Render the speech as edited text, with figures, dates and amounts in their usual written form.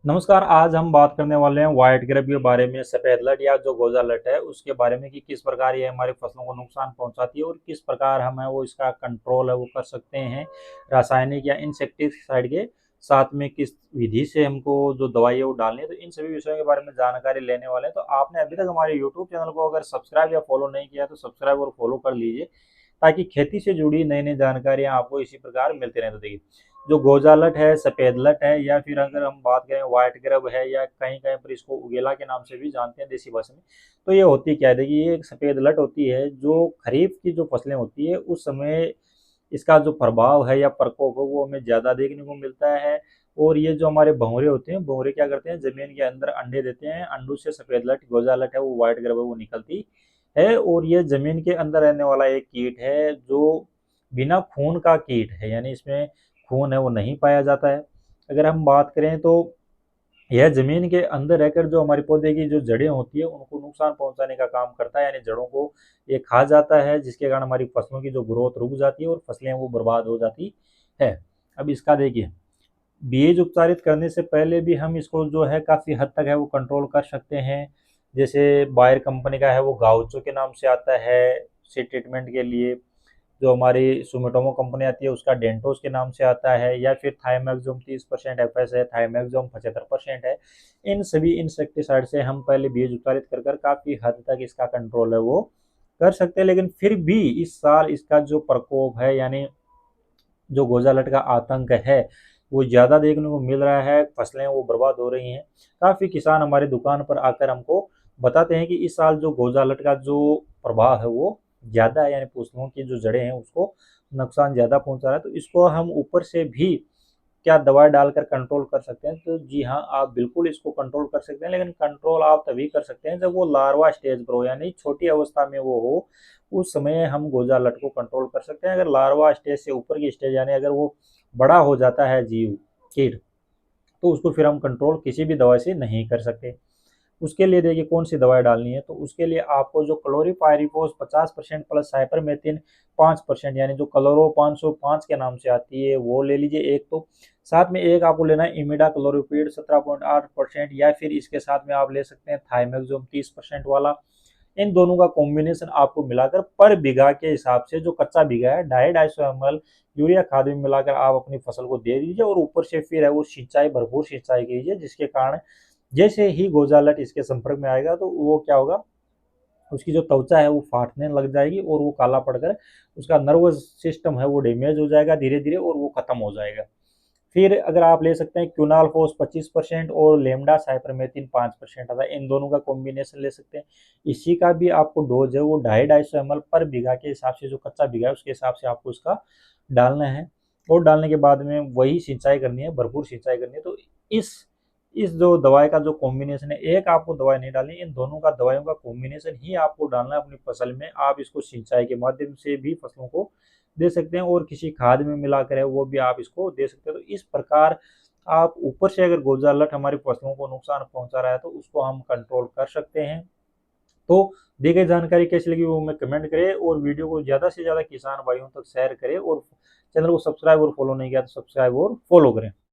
नमस्कार। आज हम बात करने वाले हैं व्हाइट ग्रेप के बारे में, सफेद लट या जो गोजा लट है उसके बारे में कि किस प्रकार ये हमारी फसलों को नुकसान पहुंचाती है और किस प्रकार हम है वो इसका कंट्रोल है वो कर सकते हैं रासायनिक या इंसेक्टिसाइड के साथ में, किस विधि से हमको जो दवाई है वो डालनी है। तो इन सभी विषयों के बारे में जानकारी लेने वाले हैं। तो आपने अभी तक हमारे यूट्यूब चैनल को अगर सब्सक्राइब या फॉलो नहीं किया तो सब्सक्राइब और फॉलो कर लीजिए, ताकि खेती से जुड़ी नई नई जानकारियां आपको इसी प्रकार मिलती रहें। तो देखिए, जो गोजालट है, सफेद लट है, या फिर अगर हम बात करें व्हाइट ग्रब है, या कहीं कहीं पर इसको उगेला के नाम से भी जानते हैं देसी भाषा में। तो ये होती क्या है, देखिए ये एक सफेद लट होती है जो खरीफ की जो फसलें होती है उस समय इसका जो प्रभाव है या प्रकोप है वो हमें ज्यादा देखने को मिलता है। और ये जो हमारे भंवरे होते हैं, भंवरे क्या करते हैं, जमीन के अंदर अंडे देते हैं। अंडों से सफेद लट, गोजा लट है वो व्हाइट ग्रब है वो निकलती है। और ये जमीन के अंदर रहने वाला एक कीट है जो बिना खून का कीट है, यानी इसमें खून है वो नहीं पाया जाता है। अगर हम बात करें तो यह जमीन के अंदर रहकर जो हमारी पौधे की जो जड़ें होती है उनको नुकसान पहुंचाने का काम करता है, यानी जड़ों को ये खा जाता है, जिसके कारण हमारी फसलों की जो ग्रोथ रुक जाती है और फसलें वो बर्बाद हो जाती है। अब इसका देखिए, बीज उपचारित करने से पहले भी हम इसको जो है काफ़ी हद तक है वो कंट्रोल कर सकते हैं। जैसे बायर कंपनी का है वो गाउचो के नाम से आता है सीड ट्रीटमेंट के लिए। जो हमारी सुमिटोमो कंपनी आती है उसका डेंटोस के नाम से आता है, या फिर थाइमैक्सोम 30% एफएस है, थाइमैक्सोम 75% है। इन सभी इंसेक्टिसाइड से हम पहले बीज उपचारित कर कर काफ़ी हद तक इसका कंट्रोल है वो कर सकते हैं। लेकिन फिर भी इस साल इसका जो प्रकोप है, यानी जो गोजालट का आतंक है वो ज़्यादा देखने को मिल रहा है। फसलें वो बर्बाद हो रही हैं। काफ़ी किसान हमारी दुकान पर आकर हमको बताते हैं कि इस साल जो गोजालट का जो प्रभाव है वो ज़्यादा है, यानी फसलों की जो जड़ें हैं उसको नुकसान ज़्यादा पहुंचा रहा है। तो इसको हम ऊपर से भी क्या दवाई डालकर कंट्रोल कर सकते हैं? तो जी हाँ, आप बिल्कुल इसको कंट्रोल कर सकते हैं, लेकिन कंट्रोल आप तभी कर सकते हैं जब वो लार्वा स्टेज पर हो, यानी छोटी अवस्था में वो हो। उस समय हम गोजालट को कंट्रोल कर सकते हैं। अगर लार्वा स्टेज से ऊपर की स्टेज, यानी अगर वो बड़ा हो जाता है जीव, कीट, तो उसको फिर हम कंट्रोल किसी भी दवाई से नहीं कर सकते। उसके लिए देखिए कौन सी दवाई डालनी है। तो उसके लिए आपको जो क्लोरीपाइरिफॉस 50% प्लस साइपरमेथ्रिन 5%, यानी जो क्लोरो 505 के नाम से आती है वो ले लीजिए एक। तो साथ में एक आपको लेना है इमिडा क्लोरोपिड 17.8%, या फिर इसके साथ में आप ले सकते हैं थाइमेक्सोम 30% वाला। इन दोनों का कॉम्बिनेशन आपको मिलाकर पर बीघा के हिसाब से, जो कच्चा बीघा है, 250-250 ml यूरिया खाद में मिलाकर आप अपनी फसल को दे दीजिए। और ऊपर से फिर है वो सिंचाई, भरपूर सिंचाई कीजिए, जिसके कारण जैसे ही गोजालट इसके संपर्क में आएगा तो वो क्या होगा, उसकी जो त्वचा है वो फाटने लग जाएगी और वो काला पड़कर उसका नर्वस सिस्टम है वो डैमेज हो जाएगा धीरे धीरे और वो खत्म हो जाएगा। फिर अगर आप ले सकते हैं क्यूनाल फोस 25% और लेमडा साइपरमेथिन 5% आता है, इन दोनों का कॉम्बिनेशन ले सकते हैं। इसी का भी आपको डोज है वो 250-250 ml पर बीघा के हिसाब से, जो कच्चा बीघा है उसके हिसाब से आपको उसका डालना है। और डालने के बाद में वही सिंचाई करनी है, भरपूर सिंचाई करनी है। तो इस इस जो दवाई का जो कॉम्बिनेशन है, एक आपको दवाई नहीं डालनी, इन दोनों का दवाइयों का कॉम्बिनेशन ही आपको डालना है अपनी फसल में। आप इसको सिंचाई के माध्यम से भी फसलों को दे सकते हैं और किसी खाद में मिलाकर है वो भी आप इसको दे सकते हैं। तो इस प्रकार आप ऊपर से अगर गोजालट हमारी फसलों को नुकसान पहुंचा रहा है तो उसको हम कंट्रोल कर सकते हैं। तो दी गई जानकारी कैसी लगी वो हमें कमेंट करें, और वीडियो को ज़्यादा से ज़्यादा किसान भाइयों तक शेयर करें, और चैनल को सब्सक्राइब और फॉलो नहीं किया तो सब्सक्राइब और फॉलो करें।